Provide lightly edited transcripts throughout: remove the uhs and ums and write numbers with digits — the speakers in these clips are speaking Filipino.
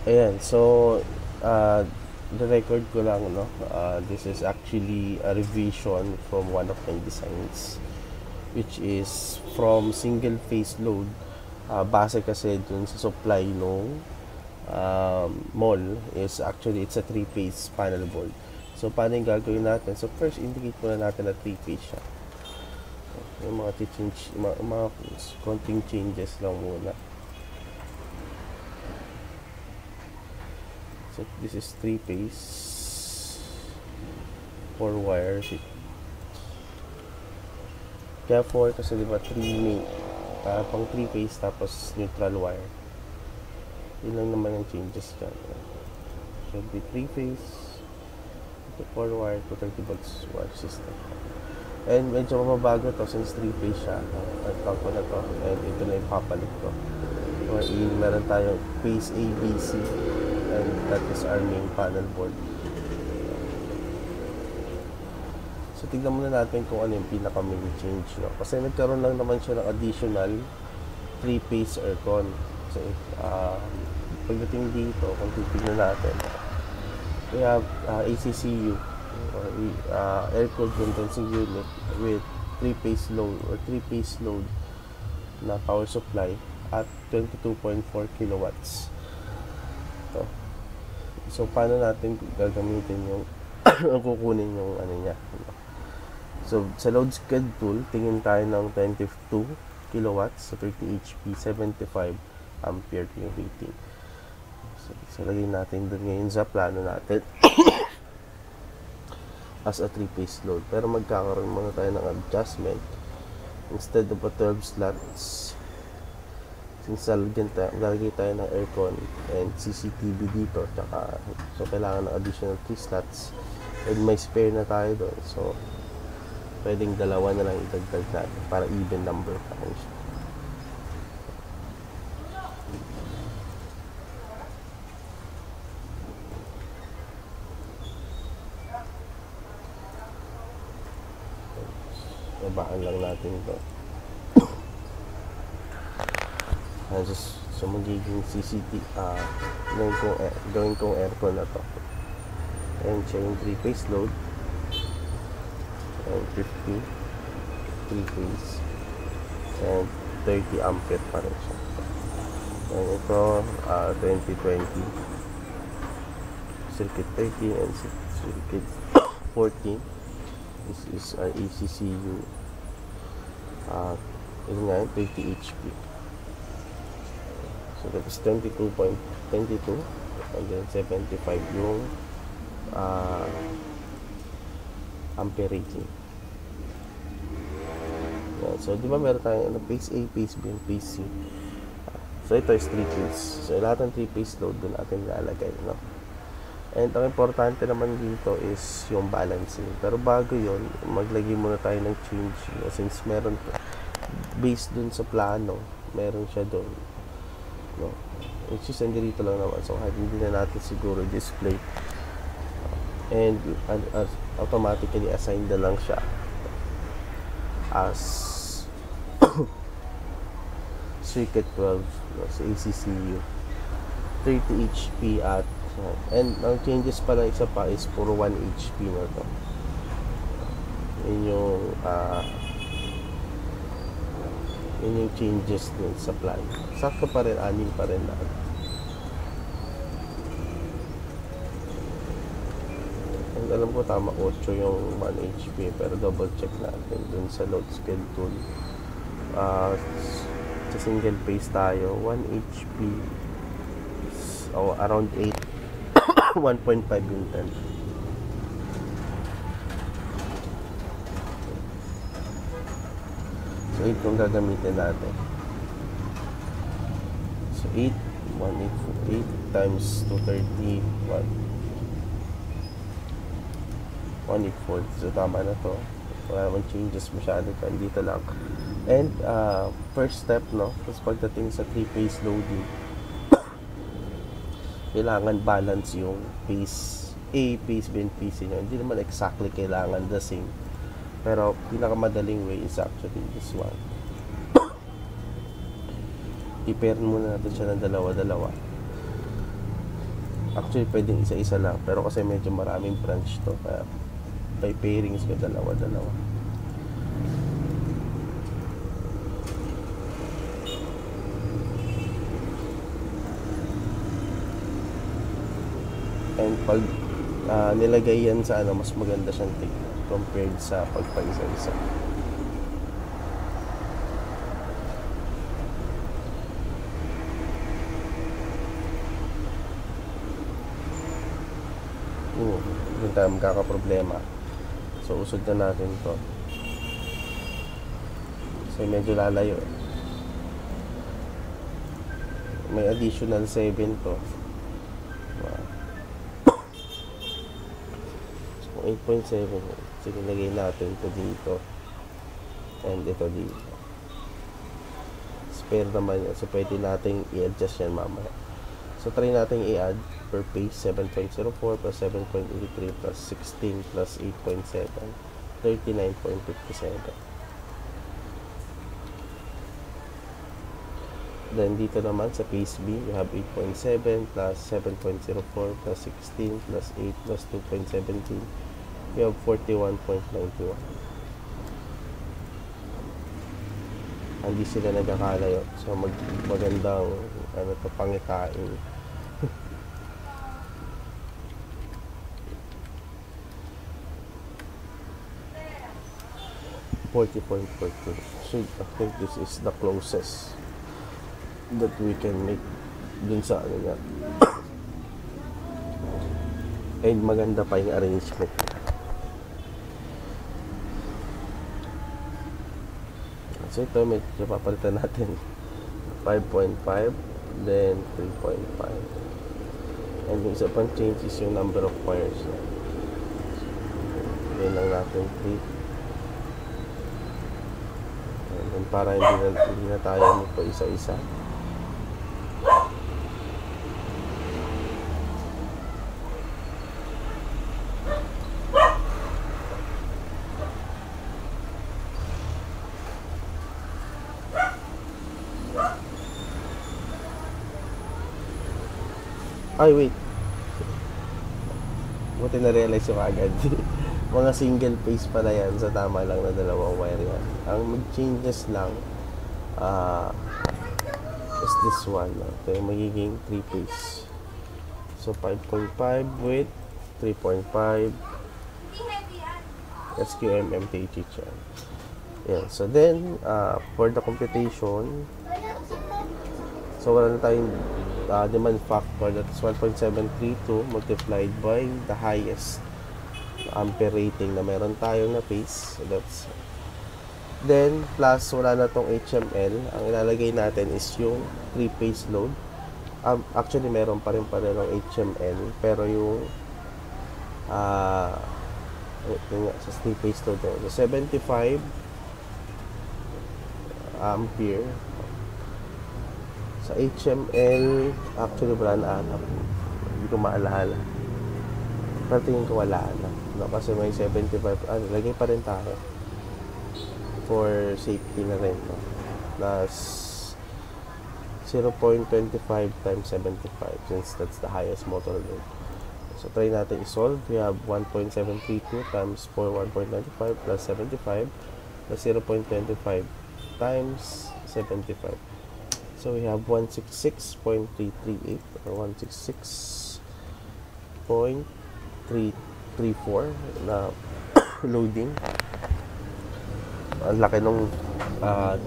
Ayan, so the record ko lang, no? This is actually a revision from one of my designs, which is from single phase load. Base kasi dun sa supply no mall is actually it's a 3-phase panel board. So paano yung gagawin natin? So first indicate muna natin na 3-phase siya. Yung mga change, mga konting changes lang muna. So this is 3-phase, 4 wires. Kaya 4 kasi diba 3 pang 3-phase tapos neutral wire. Yun lang naman yung changes dyan. Should be 3-phase, 4 wire to 30 volts wire system. And medyo mabago to since 3-phase siya. Nagtawag ko na to. And ito na yung papalit ko. Wherein meron tayong phase A, B, C. And that is our main panel board. So tignan muna natin kung ano yung pinaka main change, no? Kasi nagkaroon lang naman siya ng additional 3-phase aircon. Kasi pagdating dito, kung titignan natin, we have ACCU or air-cooled condensing unit with 3-phase load or 3-phase load na power supply at 22.4 kilowatts. Ito. So paano natin gagamitin yung kukunin yung ano niya. So sa load schedule, tingin tayo ng 22 kilowatts sa 30 HP, 75 ampere yung rating. So lagay natin doon ngayon sa plano natin as a 3-phase load. Pero magkakaroon muna tayo ng adjustment. Instead of a 12 slots, since lalagay tayo ng aircon and CCTV dito, so kailangan ng additional 3 slots and may spare na tayo doon. So pwedeng dalawa na lang idagdag natin para even number pa rin siya. Babaan lang natin ito. So magiging gawin kong aircon na to. And siya yung 3-phase load. And 50 3-phase. And 30 ampere pa rin siya. And ito 2020 circuit 30 and circuit 14. This is our ACCU. Yun nga, 30 HP. So that is 22.22 and then 75 yung ampere rating. Yeah, so di ba meron tayong phase A, phase B, and phase C. So ito is 3-phase. So lahat ng 3-phase load doon natin ilalagay, no? And ang importante naman dito is yung balancing. Pero bago yon, maglagay muna tayo ng change, no? Since meron based dun sa plano, meron siya doon, no? Which is dito lang naman, so hindi na natin siguro display, and automatically assigned na lang siya as circuit 12, no? Sa ACCU 30 HP at and ang changes pala isa pa is puro 1 HP na to. Yun yung changes din sa plan. Sakto pa rin, 6 pa rin na. And alam ko tama 8 yung 1 HP, pero double check natin dun sa load schedule. Sa single phase tayo, 1 HP is around 8 1.5 yung 10. So 8 kung gagamitin natin. So 8 184 8 times 230 184. So tama na to. Wala naman changes masyado pa, dito lang. And first step, no, tapos pagdating sa 3-phase loading, kailangan balance yung phase A, phase B, and phase C nyo. Hindi naman exactly kailangan the same, pero pinakamadaling way is actually this one. I-pair muna natin siya ng dalawa-dalawa. Actually, pwedeng isa-isa lang. Pero kasi medyo maraming branch to. Kaya by pairings ka dalawa-dalawa. And pag nilagay yan sa ano, mas maganda siyang tignan compared sa pagpaisa-isa. Doon tayo magkakaproblema. So, usod na natin to. So, medyo lalayo. May additional 7 to. So, 8.7. Sige, lagay natin to dito. And ito dito. Spare naman yan. So, pwede natin i-adjust yan mamaya. So, try natin i-add per page 7.04 plus 7.83 plus 16 plus 8.7, 39.57. Then, dito naman sa page B, you have 8.7 plus 7.04 plus 16 plus 8 plus 2.17. You have 41.91. Hindi sila nagkakalayo. So, magandang ano to, pangitain. 40.42. So, I think this is the closest that we can make dun sa ano niya. And maganda pa yung arrangement. So, ito medyo papalitan natin. 5.5, then 3.5. And yung isa pang change is yung number of wires niya. Yan lang natin 3. Para hindi na tayo magpa isa-isa. Ay, wait. Buti na-realize ko agad. Mga single phase pala yan. So, tama lang na dalawang wire yan. Ang mag-changes lang is this one. Ito yung magiging 3 phase. So, 5.5 with 3.5 SQM MTHH yan. Yan. So, then, for the computation, so, wala na tayong demand factor. That is 1.732 multiplied by the highest ampere rating na meron tayo na phase. So that's then plus wala na tong HML. Ang ilalagay natin is yung 3-phase load. Actually meron pa rin ng HML, pero yung sa 3-phase load na, so 75 ampere sa HML. Actually wala na alam, hindi ko maalala, pero tingin ko wala na. No, kasi may 75, lagay pa rin tayo for safety na rin, no? Plus 0.25 times 75 since that's the highest motor load. So try natin i-solve. We have 1.732 times 1.95 plus 75 plus 0.25 times 75. So we have 166.338 or 166.334 na loading. Ang laki nung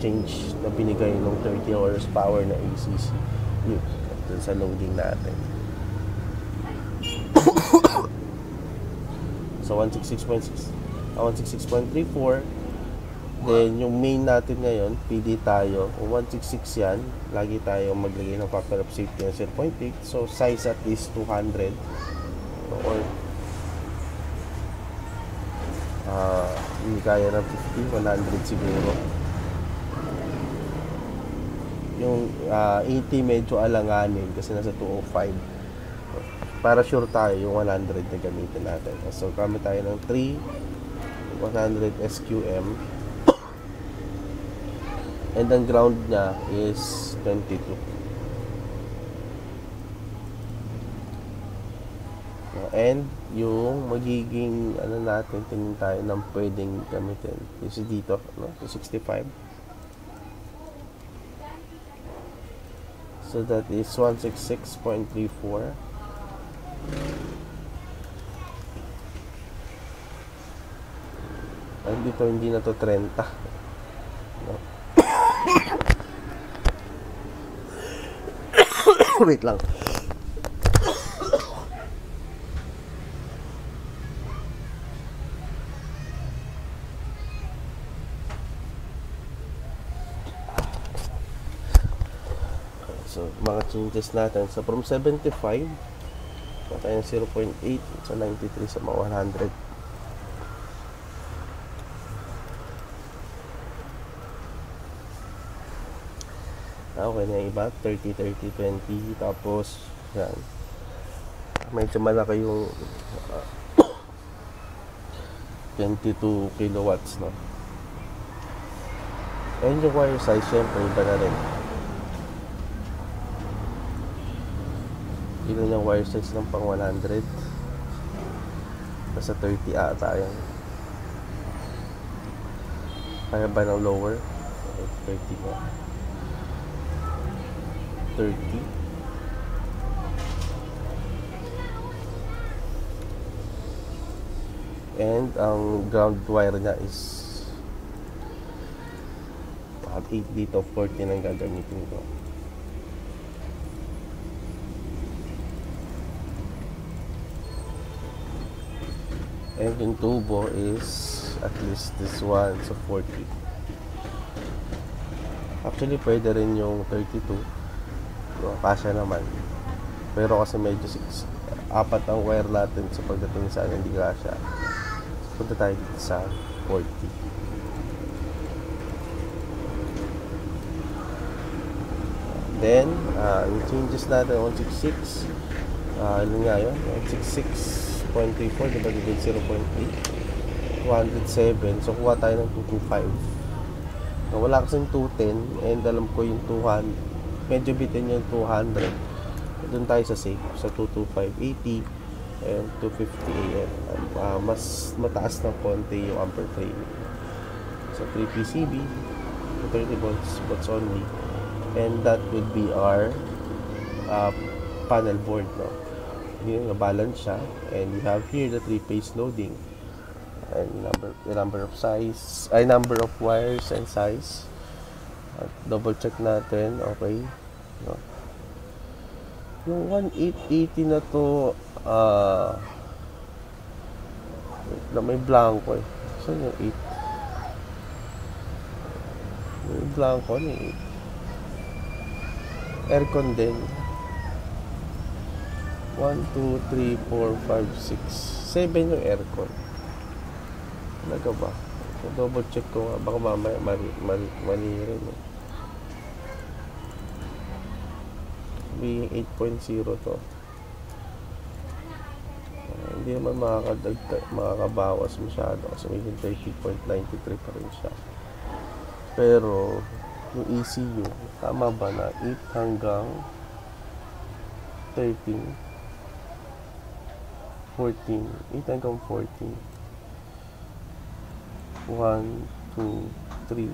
change na binigay nung 30 horsepower na ACC yun sa loading natin. So 166.34. Then yung main natin ngayon, PD tayo, kung 166 yan, lagi tayo maglagay ng factor of safety ng 0.8. So size at least 200 or hindi kaya ng 50, 100 siguro. Yung 80 medyo alanganin kasi nasa 205. Para sure tayo yung 100 na gamitin natin. So gamit tayo ng 3 100 SQM. And ang ground niya is 22. And yung magiging ano natin, tingin tayo ng pwedeng gamitin. Kasi dito, no? 265. So that is 166.34. And dito hindi na to 30. No? Wait lang. So, mga changes natin. So, from 75, tayo ng 0.8 sa 93 sa mga 100. Okay na yung iba. 30, 30, 20. Tapos, yan. Medyo malaki yung 22 kilowatts, no? And yung wire size, syempre, iba na rin. Ilan yung wire size ng pang 100? Nasa 30 ata yan. Kaya ba ng lower? 30 na. 30. And ang ground wire niya is 8 dito, 40 ang gagamitin ko. And yung tubo is at least this one, so 40. Actually, pwede rin yung 32. No, kasya naman. Pero kasi medyo 4 ang wire natin sa pagdating sa hindi kasya. So, punta tayo dito sa 40. Then, yung changes natin, 166. Ilan nga yun? 166.34 divided by 0.8. 207. So, kuha tayo ng 225. Wala kasing 210. And alam ko yung 200. Medyo bitin yung 200. Doon tayo sa safe. Sa 225.80 and 250 AM. Mas mataas ng konti yung ampere frame. So, 3 PCB. 30 volts only. And that would be our panel board, no? Yun, na-balance siya. And we have here the 3-phase loading. And the number of wires and size. At double check natin, okay. No? Yung 1880 na to, na may blanco eh. Saan yung 8? May blanco na 8. Aircon din. 1, 2, 3, 4, 5, 6, 7 yung aircon. Talaga ba? So, double check ko nga. Baka mamaya mali rin eh. Being 8.0 to. Hindi naman makakabawas masyado kasi may 30.93 pa rin siya. Pero yung ECU, tama ba na 8 hanggang 13, 14, 8 hanggang 14, 1, 2, 3,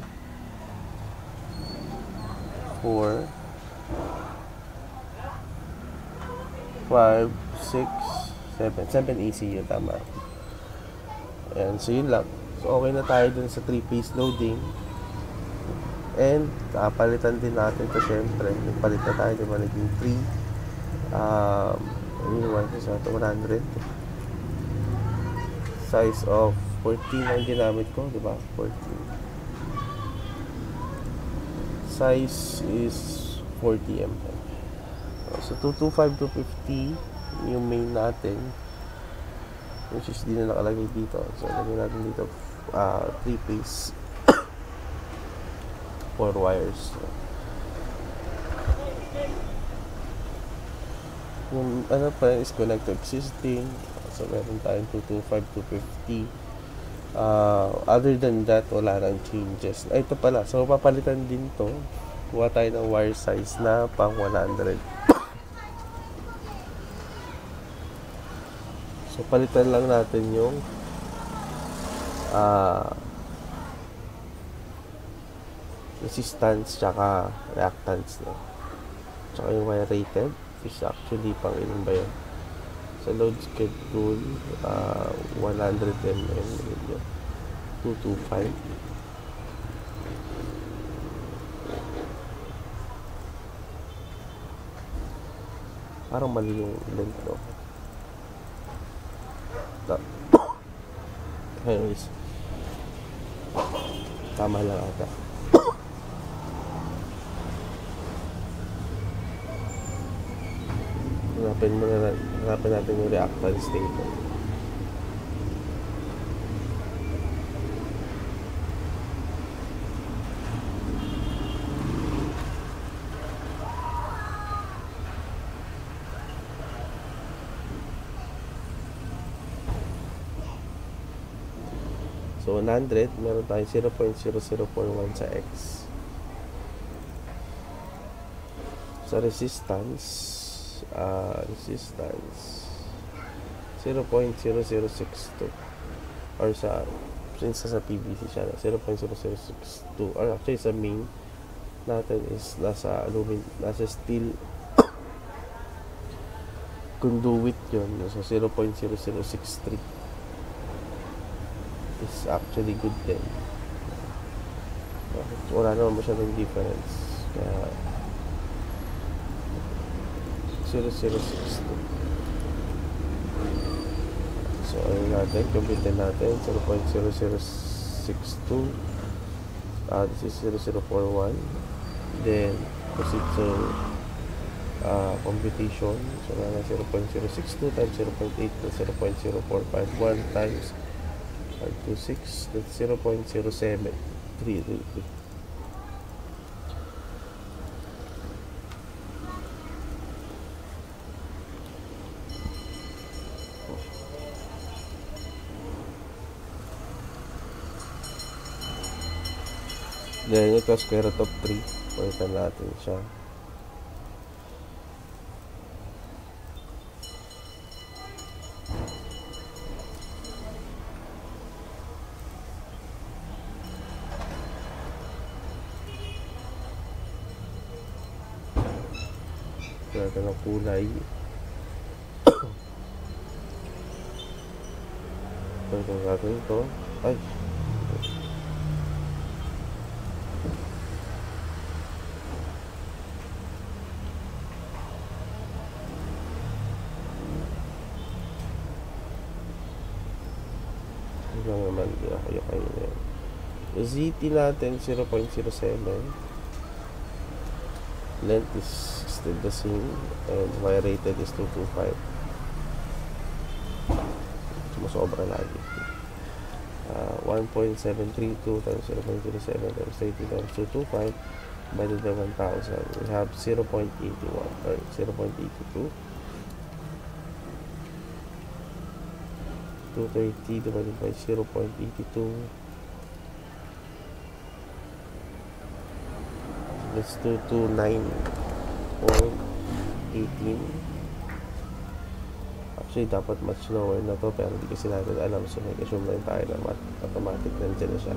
4, 5, 6, 7 ECU, tama. Ayan, so yun lang. So okay na tayo dun sa 3-phase loading. And palitan din natin ito syempre. Palit na tayo, diba, naging 3 yun, sa 100 size of 14 ang ginamit ko, diba, 14 size is 40 mm. So 225 to 50 yung main natin, which is di na nakalagay dito. So lagyan natin dito 3-phase 4 wires. Yung ano pa is connect to existing. So meron tayong 225 to 50. Other than that, wala nang changes. Ito pala, so papalitan din to. Kuha tayo ng wire size na pang 100. So, palitan lang natin yung resistance tsaka reactance na. Tsaka yung wire rated is actually pang ilan ba yun? Sa load schedule, 100 mm yun. 225. Parang mali yung length, no? Anyways, tama lang ata. Hanapin natin yung reactance dito. So, 100, meron tayong 0.0041 sa X. Sa resistance, 0.0062. Or since sa PVC siya, 0.0062. Or actually, sa main natin is nasa steel conduit yun. So, 0.0063. Is actually good din. Wala naman masyadong difference. Kaya 0062. So ayun natin, compute natin 0.0062. This is 0041. Then proceed to computation. So na 0.062 times 0.8 plus 0.0451 times 526, that's 0.0733. Then ito square root of 3. Palitan natin siya. Natin ang kulay. Pwede natin ito. Ay! Ito lang naman. Yakay na yan. ZT natin 0.07. Length is still the same and Y rated is 225. Sumasobra lagi. 1.732 times 0.07 times 30 times 225 divided by 1,000. We have 0.81 or 0.82. 230 divided by 0.82. Let's do 229.18. Actually, dapat much lower na to, pero hindi kasi natin alam. So, nag-assume na tayo na automatic nandiyan na siya.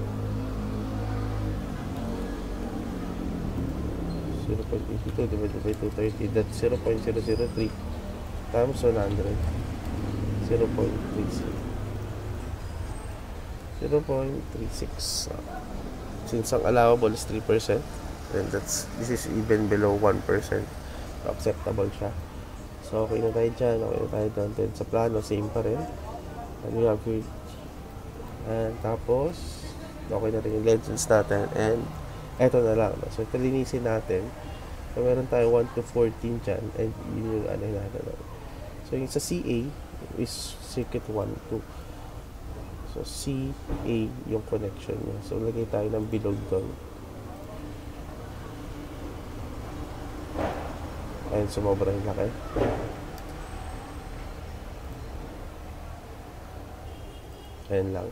0.82 divided by 230. That's 0.003 times 100. 0.36. Since ang allowable is 3%, then this is even below 1%. Acceptable siya. So, okay na tayo dyan. Okay na tayo doon. Then, sa plano, same pa rin. And we have it. And tapos, okay na rin yung legends natin. And, eto na lang. So, talinisin natin. So, meron tayo 1 to 14 dyan. And, yun yung ano natin. So, yung sa CA is circuit 1, 2. So, CA yung connection niya. So, lagay tayo ng bilog doon. Ayun, sumobra yung laki. Ayun lang.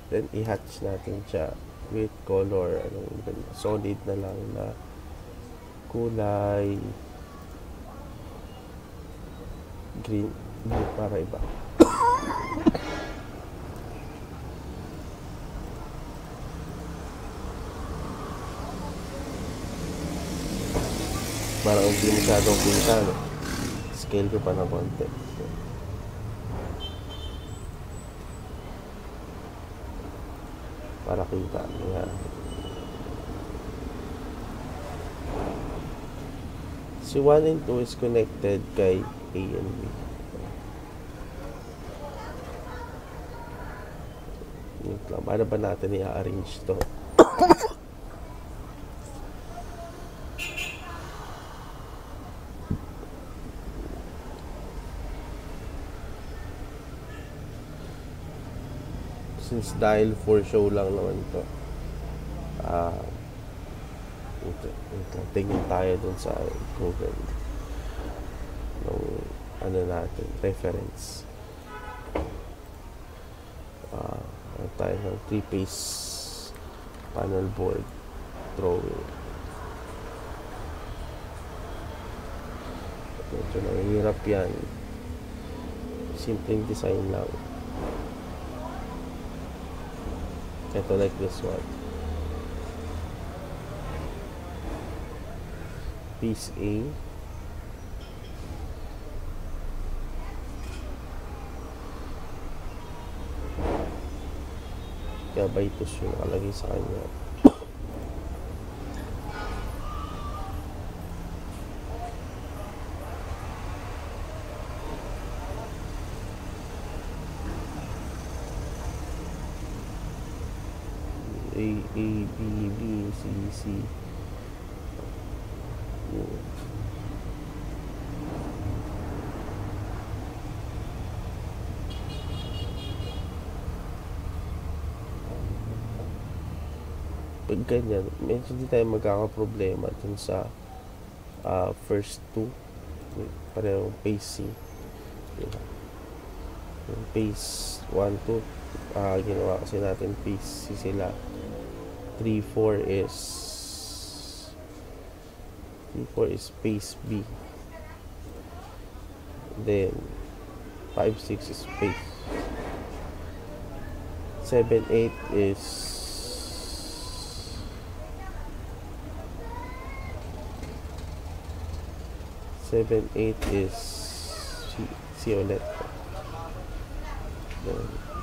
Then, i-hatch natin siya with color. Solid na lang na kulay green. Blue para iba. Parang hindi masyadong kita, no? Scale ko pa ng konti. Para kita. Ayan. Si 1 and 2 is connected kay A and B. Paano ba natin i-arrange to? Since dahil for show lang naman to, tingin tayo dun sa Google ng ano natin, reference. Tayo ng 3-piece panel board drawing. Medyo nahihirap yan. Simpleng design lang. Ito like this one. Piece A. Kaya Vitus yung nakalagay sa kanya. A, B, C, C. Pag ganyan, medyo hindi tayo magkakaproblema dun sa first two. Parehong pace C. Diba? Yung pace 1, 2, ginawa kasi natin pace C sila. 3, 4 is pace B. Then 5, 6 is pace. 7, 8 is 7, 8 is C ulit. Then